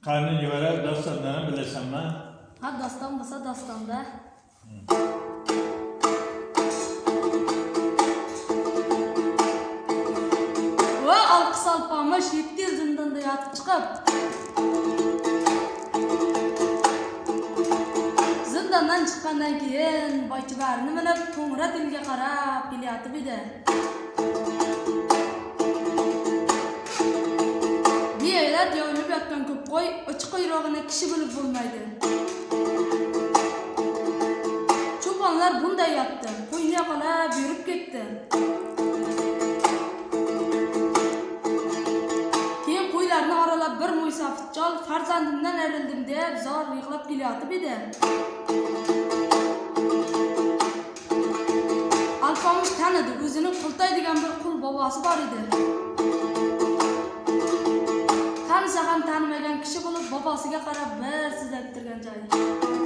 Karnın yuvara dastanlarını bilesem mi? Ha dastan bo'lsa dastonda. Va alqis alpamış 7 yil zindonda yotib chiqib. Zindondan chiqqandan keyin boychibarini minib to'ngra dilga qarab kelyotib edi. Biyaylat yoyilib yotgan ko'p qo'y uch quyrug'ini kishi bilib bo'lmaydi. Cho'ponlar bunday yotdi. Qo'yni yoqalab yurib ketdi. Keyin qo'ylarni oralab bir mo'ysafitchol farzandimdan ayrildim deb zor yig'lab kelyotib edi. Alpomish tanidi, o'zini qultaydigan bir qul bobosi bor edi. Tanisa ham tanimagan kishi bo'lib bobosiga qarab bir sizlab turgan joyi.